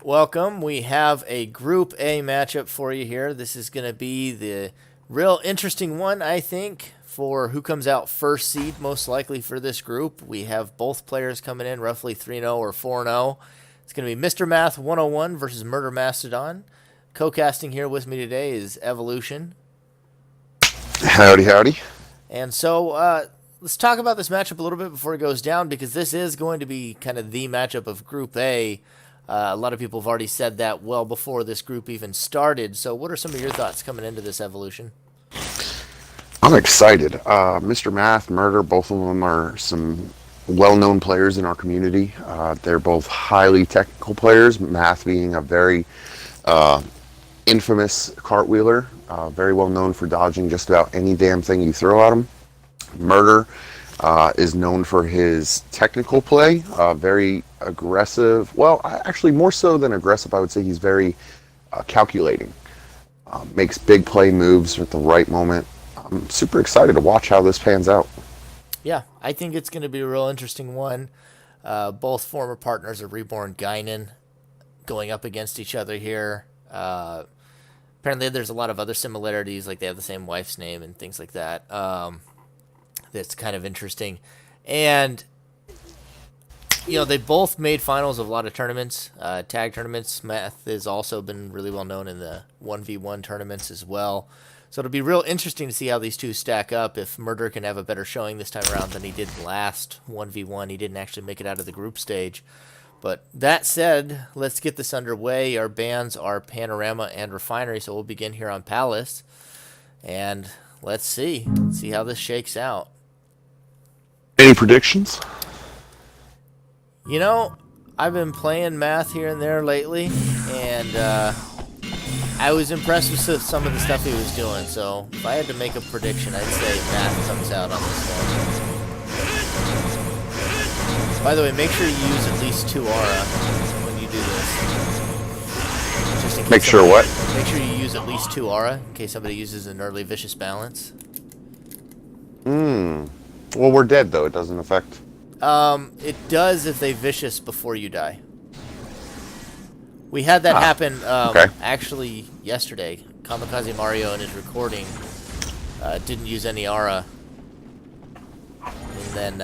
Welcome. We have a Group A matchup for you here. This is going to be the real interesting one, I think, for who comes out first seed, most likely for this group. We have both players coming in roughly 3-0 or 4-0. It's going to be Mr. Math 101 versus Murder Mastodon. Co-casting here with me today is Evolution. Howdy, howdy. And so let's talk about this matchup a little bit before it goes down, because this is going to be kind of the matchup of Group A. A lot of people have already said that well before this group even started. So what are some of your thoughts coming into this, Evolution? I'm excited. Mr. Math, Murder, both of them are some well-known players in our community. They're both highly technical players, Math being a very infamous cartwheeler, very well known for dodging just about any damn thing you throw at him. Murder is known for his technical play, very aggressive. Well, actually, more so than aggressive, I would say he's very calculating. Makes big play moves at the right moment. I'm super excited to watch how this pans out. Yeah, I think it's going to be a real interesting one. Both former partners of Reborn Guinan going up against each other here. Apparently, there's a lot of other similarities, like they have the same wife's name and things like that. That's kind of interesting. And, you know, they both made finals of a lot of tournaments, tag tournaments. Math has also been really well known in the 1v1 tournaments as well. So it'll be real interesting to see how these two stack up. If Murder can have a better showing this time around than he did last 1v1. He didn't actually make it out of the group stage. But that said, let's get this underway. Our bands are Panorama and Refinery, so we'll begin here on Palace. And let's see how this shakes out. Any predictions? You know, I've been playing Math here and there lately, and I was impressed with some of the stuff he was doing. So if I had to make a prediction, I'd say Math comes out on this one. By the way, make sure you use at least 2 aura when you do this. Just in case Make sure what? Make sure you use at least 2 aura in case somebody uses an early vicious balance. Well, we're dead, though. It doesn't affect. It does if they vicious before you die. We had that happen actually yesterday. Kamikaze Mario in his recording didn't use any aura. And then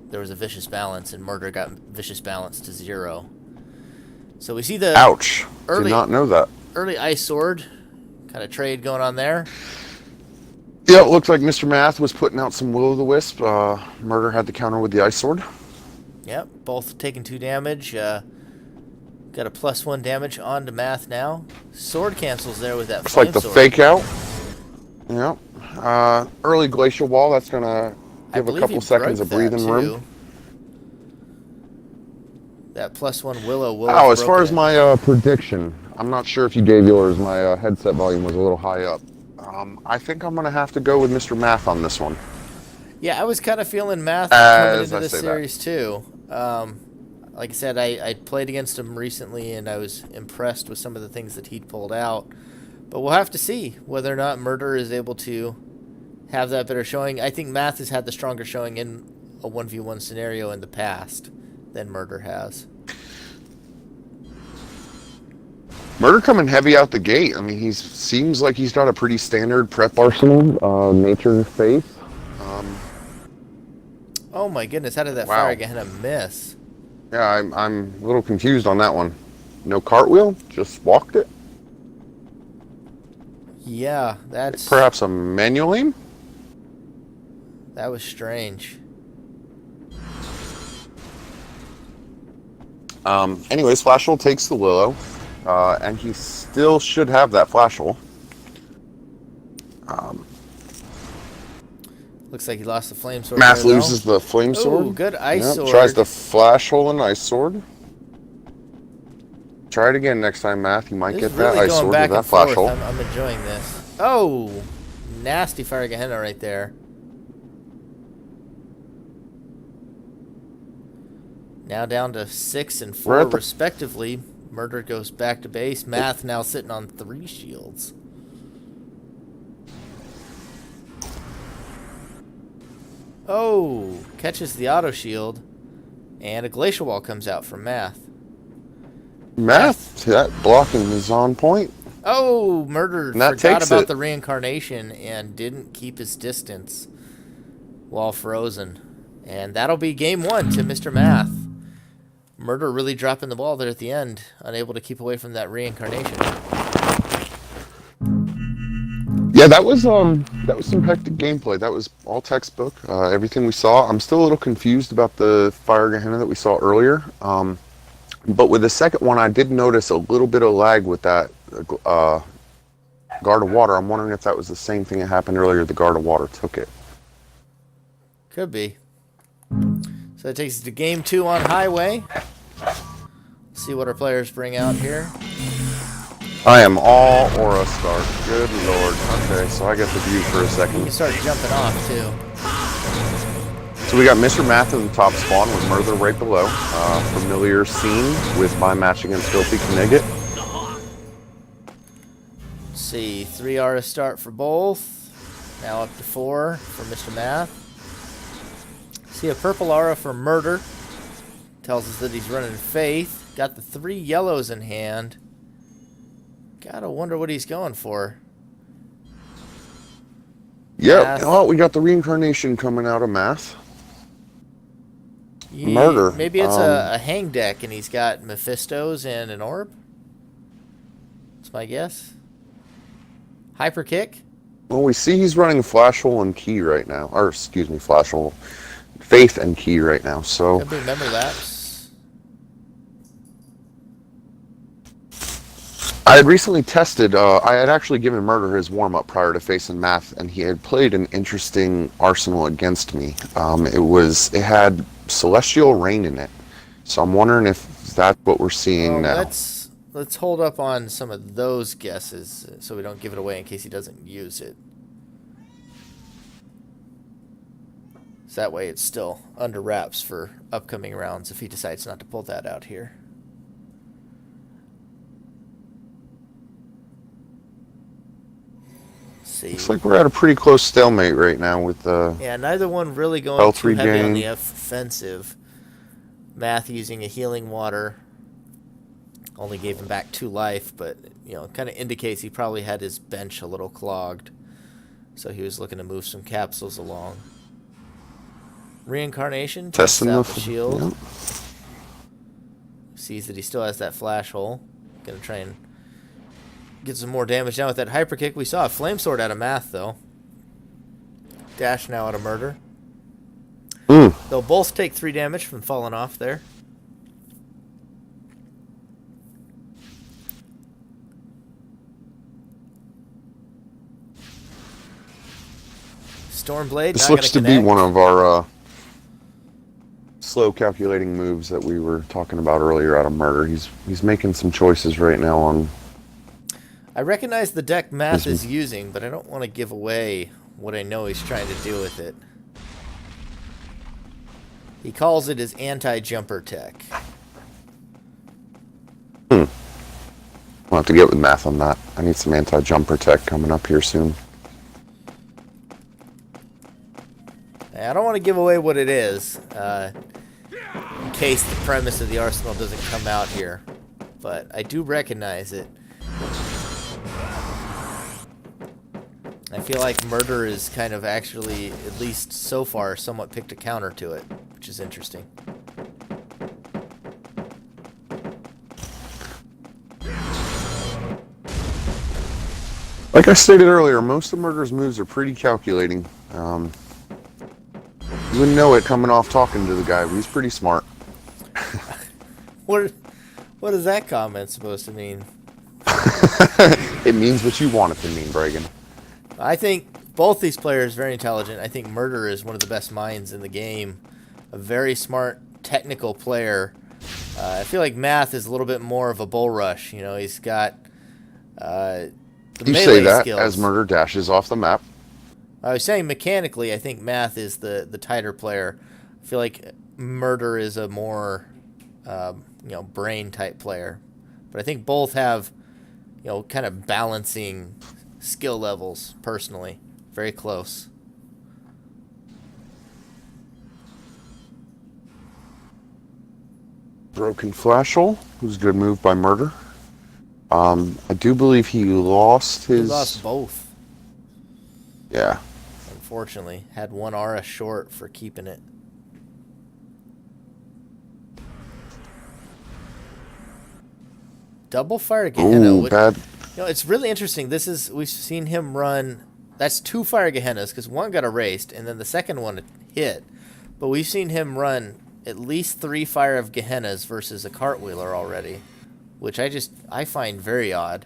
there was a vicious balance, and Murder got vicious balance to 0. So we see the Ouch. Early, Did not know that. Early Ice Sword kind of trade going on there. Yeah, it looked like Mr. Math was putting out some Will-o'-the-Wisp. Murder had to counter with the Ice Sword. Yep, both taking 2 damage. Got a +1 damage on to Math now. Sword cancels there with that It's flame like the sword. fake out. Yep. Early Glacial Wall, that's going to give a couple seconds of breathing room. That +1 Willow will. Oh, as far as my prediction, I'm not sure if you gave yours. My headset volume was a little high up. I think I'm going to have to go with Mr. Math on this one. Yeah, I was kind of feeling Math coming into this series that. too. Like I said, I played against him recently, and I was impressed with some of the things that he'd pulled out. But we'll have to see whether or not Murder is able to have that better showing. I think Math has had the stronger showing in a 1v1 scenario in the past than Murder has. Murder coming heavy out the gate. I mean, he seems like he's got a pretty standard prep arsenal. Nature face. Oh my goodness! How did that fire Gehenna miss? Yeah, I'm a little confused on that one. No cartwheel, just walked it. Yeah, that's perhaps a manual aim. That was strange. Anyways, Flashhole takes the Willow. And he still should have that Flashhole. Looks like he lost the Flame Sword. Math loses the Flame Sword. Ooh, good Ice Sword. Tries the Flashhole and Ice Sword. Try it again next time, Math. You might get that Ice Sword with that Flashhole. I'm enjoying this. Oh, nasty Fire Gehenna right there. Now down to 6 and 4 respectively. Murder goes back to base. Math now sitting on 3 shields. Oh, catches the auto shield. And a Glacial Wall comes out from Math. Math. Math, that blocking is on point. Oh, Murder And that forgot takes about it. the reincarnation and didn't keep his distance while frozen. And that'll be game one to Mr. Math. Murder really dropping the ball there at the end, unable to keep away from that reincarnation. Yeah, that was some hectic gameplay. That was all textbook. Everything we saw. I'm still a little confused about the fire Gehenna that we saw earlier. But with the second one, I did notice a little bit of lag with that guard of water. I'm wondering if that was the same thing that happened earlier. The guard of water took it. Could be. So that takes us to game two on Highway. See what our players bring out here. I am all Aura Star. Good lord. Okay, so I get the view for a You second. can start jumping off too. So we got Mr. Math in the top spawn with Murder right below. Familiar scene with my match against Filthy Knigget. Let's see, 3 Aura start for both. Now up to 4 for Mr. Math. See a purple Aura for Murder. Tells us that he's running Faith. Got the 3 yellows in hand. Gotta wonder what he's going for. Yep. Oh, we got the reincarnation coming out of Math. Murder. Maybe it's a hang deck and he's got Mephistos and an orb. That's my guess. Hyper kick. Well, we see he's running Flash Hole and Key right now. Or, excuse me, Flash Hole. Faith and Key right now. So Could be memory lapse. I had recently tested, I had actually given Murder his warm-up prior to facing Math, and he had played an interesting arsenal against me. It had Celestial Rain in it. So I'm wondering if that's what we're seeing now. Let's hold up on some of those guesses so we don't give it away in case he doesn't use it. So that way it's still under wraps for upcoming rounds if he decides not to pull that out here. See. Looks like we're at a pretty close stalemate right now with Yeah, neither one really going health too heavy on regain. the offensive. Math using a healing water. Only gave him back 2 life, but kind of indicates he probably had his bench a little clogged. So he was looking to move some capsules along. Reincarnation, tests Testing out the the shield. Yep. Sees that he still has that flash hole. Gonna try and get some more damage down with that hyper kick. We saw a flame sword out of Math though. Dash now out of Murder. They'll both take 3 damage from falling off there. Stormblade. This not looks to gonna be connect. one of our slow calculating moves that we were talking about earlier out of Murder. He's making some choices right now on. I recognize the deck Math is using, but I don't want to give away what I know he's trying to do with it. He calls it his anti-jumper tech. I'll have to get with Math on that. I need some anti-jumper tech coming up here soon. I don't want to give away what it is, in case the premise of the arsenal doesn't come out here. But I do recognize it. I feel like Murder is kind of actually, at least so far, somewhat picked a counter to it, which is interesting. Like I stated earlier, most of Murder's moves are pretty calculating. You wouldn't know it coming off talking to the guy, but he's pretty smart. What is that comment supposed to mean? It means what you want it to mean, Bragan. I think both these players are very intelligent. I think Murder is one of the best minds in the game. A very smart, technical player. I feel like Math is a little bit more of a bull rush. He's got the You melee say that skills. as Murder dashes off the map. I was saying mechanically, I think Math is the tighter player. I feel like Murder is a more brain type player. But I think both have kind of balancing skill levels personally. Very close. Broken Flash Hole. It was a good move by Murder. I do believe he lost He his. lost both, Yeah. unfortunately. Had one aura short for keeping it. Double fire Gehenna. Ooh, bad. You know, it's really interesting. We've seen him run. That's 2 fire Gehennas because one got erased and then the second one hit. But we've seen him run at least 3 fire of Gehennas versus a cartwheeler already, which I find very odd.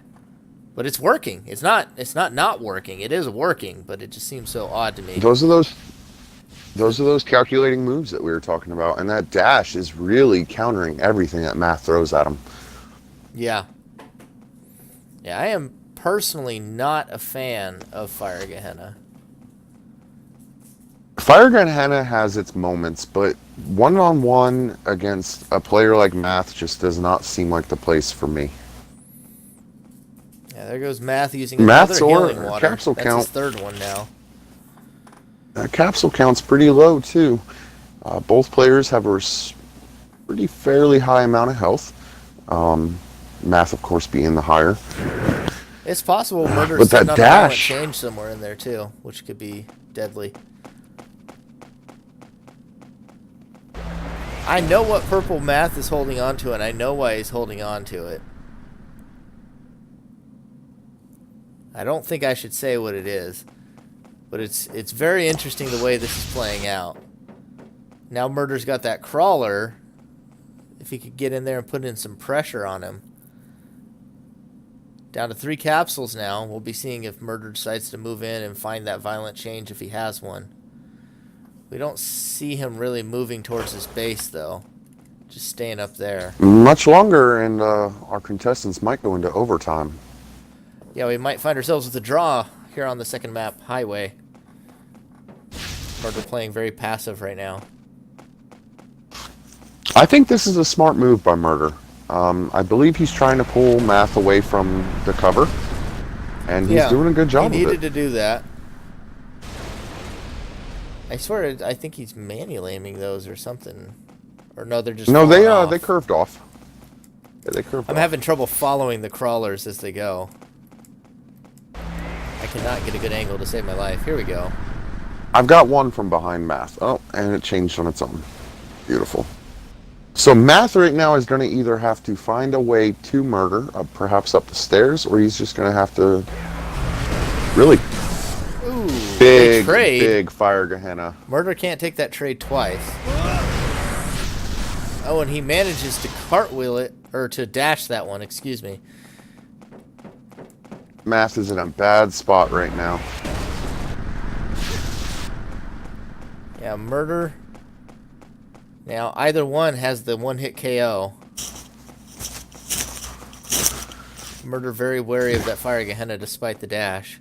But it's working. It's not working. It is working, but it just seems so odd to me. Those are those calculating moves that we were talking about, and that dash is really countering everything that Math throws at him. Yeah. Yeah, I am personally not a fan of Fire Gehenna. Fire Gehenna has its moments, but one-on-one against a player like Math just does not seem like the place for me. Yeah, there goes Math using another healing water. Capsule That's count. his 3rd one now. That capsule count's pretty low, too. Both players have a pretty fairly high amount of health. Math, of course, being the higher. It's possible Murder's But that setting up a violent dash. change somewhere in there, too, which could be deadly. I know what purple Math is holding on to, and I know why he's holding on to it. I don't think I should say what it is, but it's very interesting the way this is playing out. Now Murder's got that crawler. If he could get in there and put in some pressure on him. Down to 3 capsules now. We'll be seeing if Murder decides to move in and find that violent change if he has one. We don't see him really moving towards his base, though. Just staying up there. Much longer, and our contestants might go into overtime. Yeah, we might find ourselves with a draw here on the second map, Highway. Murder playing very passive right now. I think this is a smart move by Murder. I believe he's trying to pull Math away from the cover, and he's doing a good job of it. He needed to do that. I swear, I think he's manually aiming those or something. Or no, they're just they curved off. Yeah, they curved I'm off. having trouble following the crawlers as they go. I cannot get a good angle to save my life. Here we go. I've got one from behind Math. Oh, and it changed on its own. Beautiful. So Math right now is going to either have to find a way to Murder, perhaps up the stairs, or he's just going to have to really big fire Gehenna. Murder can't take that trade twice. Oh, and he manages to cartwheel it, or to dash that one, excuse me. Math is in a bad spot right now. Yeah, Murder. Now, either one has the one-hit KO. Murder very wary of that Fire Gehenna despite the dash.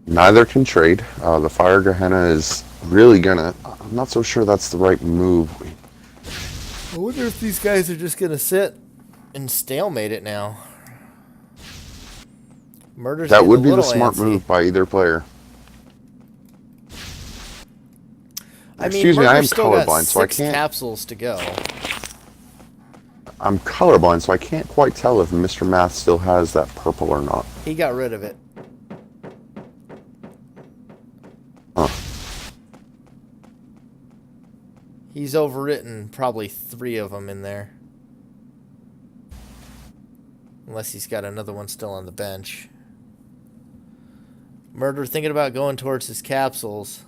Neither can trade. The Fire Gehenna is really gonna... I'm not so sure that's the right move. I wonder if these guys are just going to sit and stalemate it now. Murder's That would be a the little smart antsy. move by either player. I mean, Excuse me, I am Murder's still got colorblind, so I 6 can't... capsules to go. I'm colorblind, so I can't quite tell if Mr. Math still has that purple or not. He got rid of it. Huh. He's overwritten probably 3 of them in there. Unless he's got another one still on the bench. Murder thinking about going towards his capsules.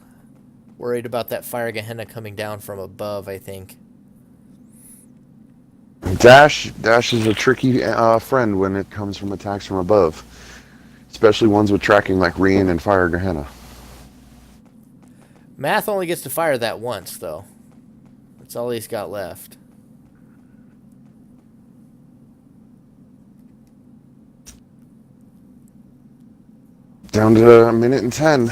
Worried about that Fire Gehenna coming down from above, I think. Dash is a tricky friend when it comes from attacks from above. Especially ones with tracking like Rian and Fire Gehenna. Math only gets to fire that once, though. That's all he's got left. Down to a minute and 10.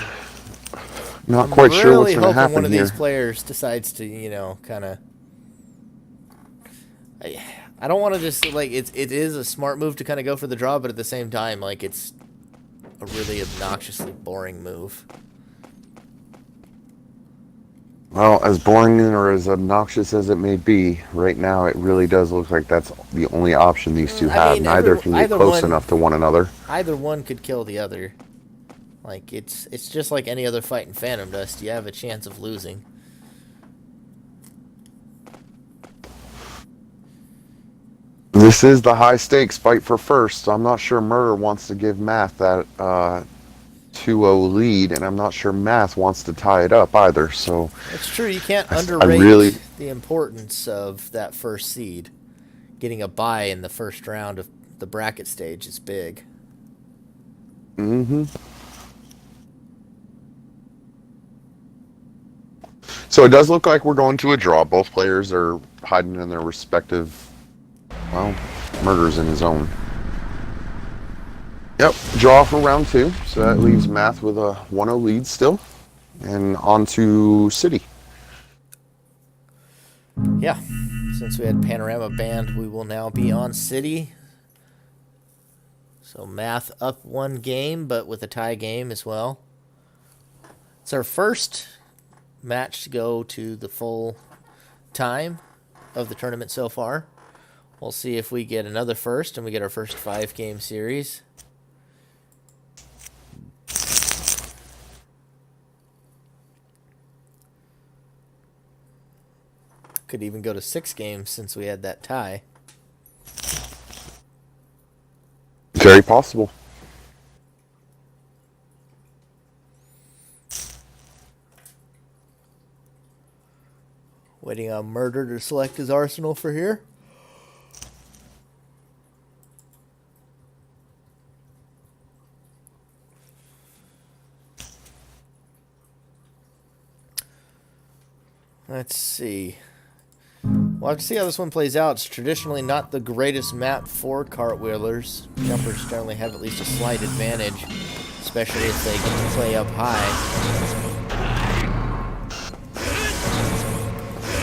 Not quite sure what's going to happen one of here. these players decides to, you know, kind of... I don't want to just, like, it is a smart move to kind of go for the draw, but at the same time, like, it's a really obnoxiously boring move. Well, as boring or as obnoxious as it may be, right now it really does look like that's the only option these two I have. mean, Neither can get close enough to one another. either one could kill the other. Like it's just like any other fight in Phantom Dust. You have a chance of losing. This is the high stakes fight for first, so I'm not sure Murder wants to give Math that 2-0 lead, and I'm not sure Math wants to tie it up either. So It's true. You can't I really. underrate the importance of that first seed. Getting a bye in the first round of the bracket stage is big. Hmm. So it does look like we're going to a draw. Both players are hiding in their respective, well, Murder's in his own. Yep, draw for round two. So that leaves Math with a 1-0 lead still. And on to City. Yeah. Since we had Panorama banned, we will now be on City. So Math up one game, but with a tie game as well. It's our first match to go to the full time of the tournament so far. We'll see if we get another first and we get our first 5-game series. Could even go to 6 games since we had that tie. Very possible. Waiting on Murder to select his arsenal for here. Let's see. We'll have to see how this one plays out. It's traditionally not the greatest map for cartwheelers. Jumpers generally have at least a slight advantage, especially if they get to play up high.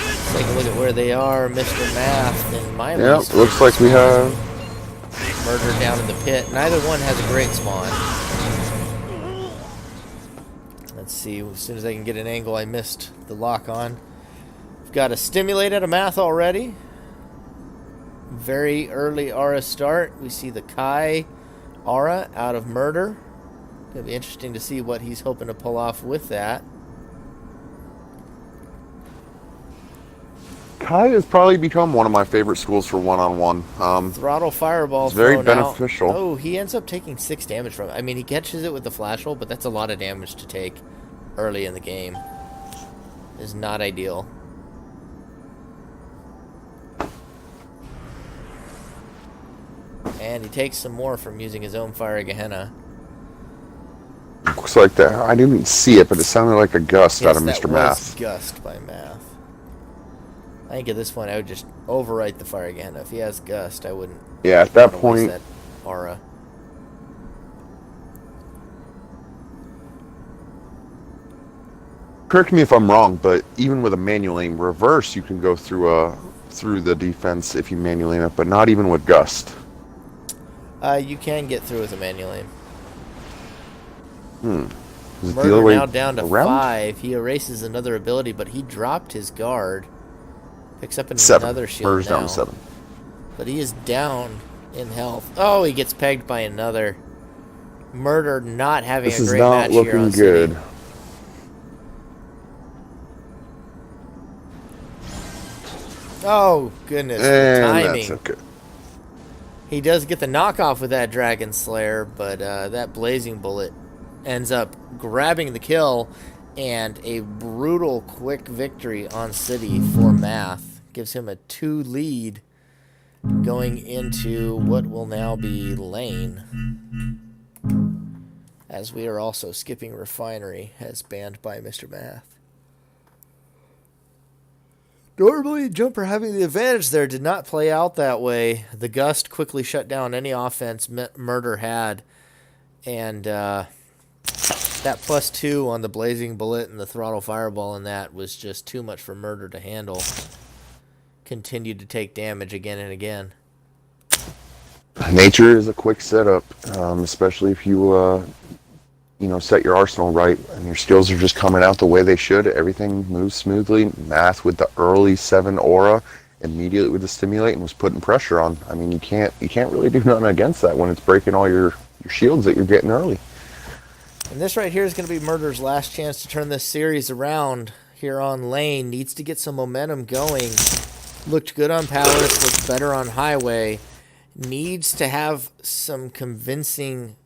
Let's take a look at where they are. Mr. Math and my Yep, looks like we have Murder down in the pit. Neither one has a great spawn. Let's see. As soon as I can get an angle, I missed the lock on. Got a stimulate out of Math already. Very early aura start. We see the Kai aura out of Murder. It'll be interesting to see what he's hoping to pull off with that. Kai has probably become one of my favorite schools for one-on-one. Throttle fireball. It's very thrown beneficial. out. Oh, he ends up taking 6 damage from it. I mean, he catches it with the flash roll, but that's a lot of damage to take early in the game. Is not ideal. And he takes some more from using his own Fire Gehenna. Looks like that. I didn't see it, but it sounded like a gust out of Mr. Math. Gust by Math. I think at this point I would just overwrite the Fire Gehenna. If he has Gust, I wouldn't. Yeah, at that point. That aura. Correct me if I'm wrong, but even with a manual aim reverse, you can go through the defense if you manual aim it, but not even with Gust. You can get through with a manual aim. Is it the Murder other way now down to around? 5. He erases another ability, but he dropped his guard. Picks up 7. another shield Murder's now. down to 7. But he is down in health. Oh, he gets pegged by another. Murder not having This a is great not match here looking on good. City. Oh, goodness. The timing. That's okay. He does get the knockoff with that Dragon Slayer, but that Blazing Bullet ends up grabbing the kill, and a brutal quick victory on City for Math. Gives him a 2 lead going into what will now be lane. As we are also skipping Refinery, as banned by Mr. Math. Normally, Jumper having the advantage there did not play out that way. The Gust quickly shut down any offense Murder had. And that +2 on the Blazing Bullet and the Throttle Fireball and that was just too much for Murder to handle. Continued to take damage again and again. Nature is a quick setup, especially if you set your arsenal right, and your skills are just coming out the way they should. Everything moves smoothly. Math with the early 7 aura, immediately with the stimulate, and was putting pressure on. I mean, you can't really do nothing against that when it's breaking all your shields that you're getting early. And this right here is going to be Murder's last chance to turn this series around here on lane. Needs to get some momentum going. Looked good on Palace, looked better on Highway. Needs to have some convincing,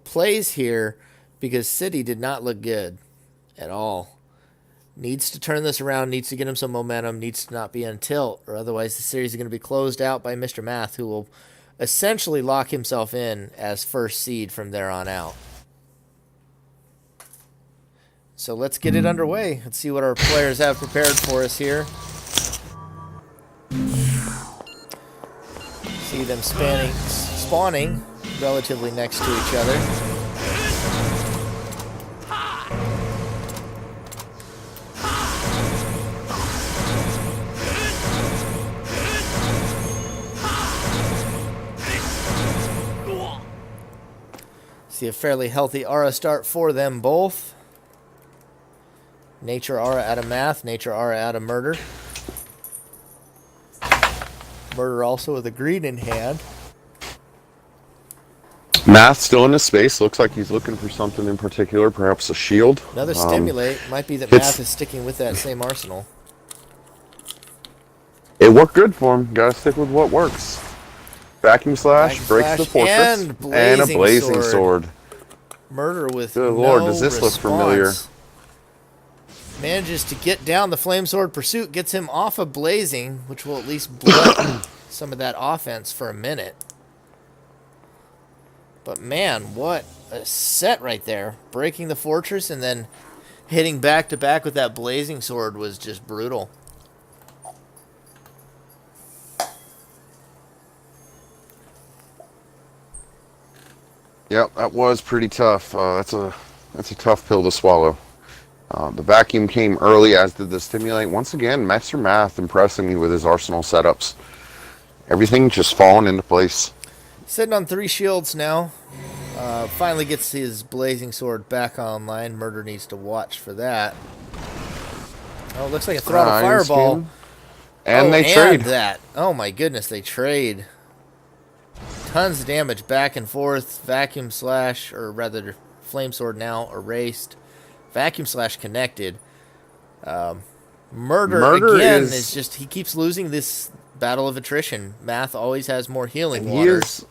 plays here because City did not look good at all. Needs to turn this around, needs to get him some momentum, needs to not be on tilt, or otherwise the series is going to be closed out by Mr. Math, who will essentially lock himself in as first seed from there on out. So let's get it underway. Let's see what our players have prepared for us here. See them spawning relatively next to each other. See a fairly healthy aura start for them both. Nature aura out of Math, nature aura out of Murder. Murder also with a green in hand. Math still in his space. Looks like he's looking for something in particular, perhaps a shield. Another stimulate. Might be that Math is sticking with that same arsenal. It worked good for him. Gotta stick with what works. Vacuum slash breaks the fortress. And a blazing sword. Murder with good lord, does this look familiar? Manages to get down the flame sword pursuit, gets him off of blazing, which will at least blunt some of that offense for a minute. But man, what a set right there. Breaking the fortress and then hitting back to back with that blazing sword was just brutal. Yep, that was pretty tough. That's a tough pill to swallow. The vacuum came early, as did the stimulate. Once again, Master Math impressing me with his arsenal setups. Everything just falling into place. Sitting on 3 shields now. Finally gets his blazing sword back online. Murder needs to watch for that. Oh, it looks like a throttle fireball. And they trade. That. Oh my goodness, they trade. Tons of damage back and forth. Vacuum slash, or rather, flame sword now erased. Vacuum slash connected. Murder again is just, he keeps losing this battle of attrition. Math always has more healing waters.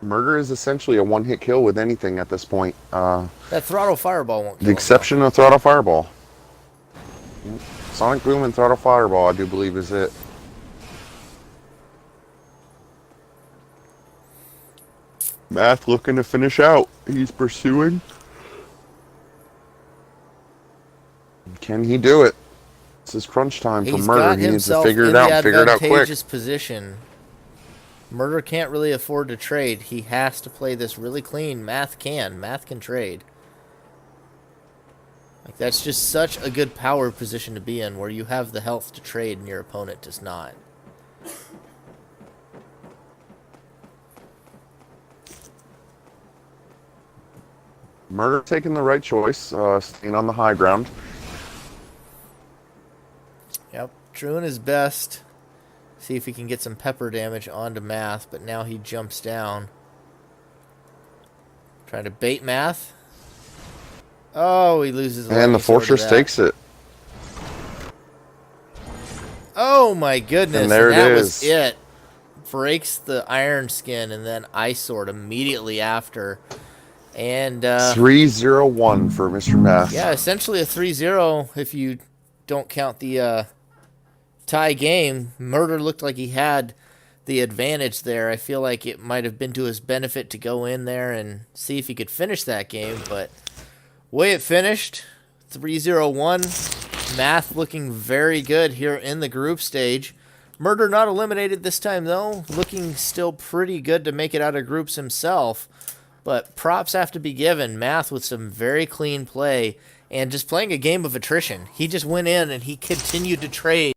Murder is essentially a one-hit kill with anything at this point. That throttle fireball won't kill the exception of throttle fireball. Sonic Boom and throttle fireball, I do believe, is it. Math looking to finish out. He's pursuing. Can he do it? This is crunch time for Murder. He needs to figure it out. Figure it out quick. Position. Murder can't really afford to trade. He has to play this really clean. Math can. Math can trade. Like, that's just such a good power position to be in, where you have the health to trade and your opponent does not. Murder taking the right choice, staying on the high ground. Yep, doing his best. See if he can get some pepper damage onto Math, but now he jumps down. Trying to bait Math. Oh, he loses. And the fortress takes it. Oh my goodness! And there that it was is. it. Breaks the iron skin and then ice sword immediately after. And 3-0-1 for Mr. Math. Yeah, essentially a 3-0 if you don't count the tie game. Murder looked like he had the advantage there. I feel like it might have been to his benefit to go in there and see if he could finish that game, but way it finished, 3-0-1. Math looking very good here in the group stage. Murder not eliminated this time, though. Looking still pretty good to make it out of groups himself. But props have to be given. Math with some very clean play and just playing a game of attrition. He just went in and he continued to trade.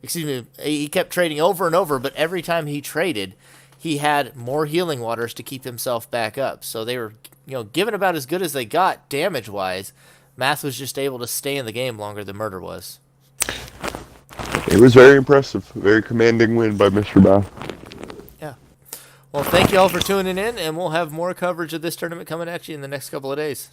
Excuse me, he kept trading over and over, but every time he traded, he had more healing waters to keep himself back up. So they were, given about as good as they got damage-wise. Math was just able to stay in the game longer than Murder was. It was very impressive. Very commanding win by Mr. Math. Yeah. Well, thank you all for tuning in, and we'll have more coverage of this tournament coming at you in the next couple of days.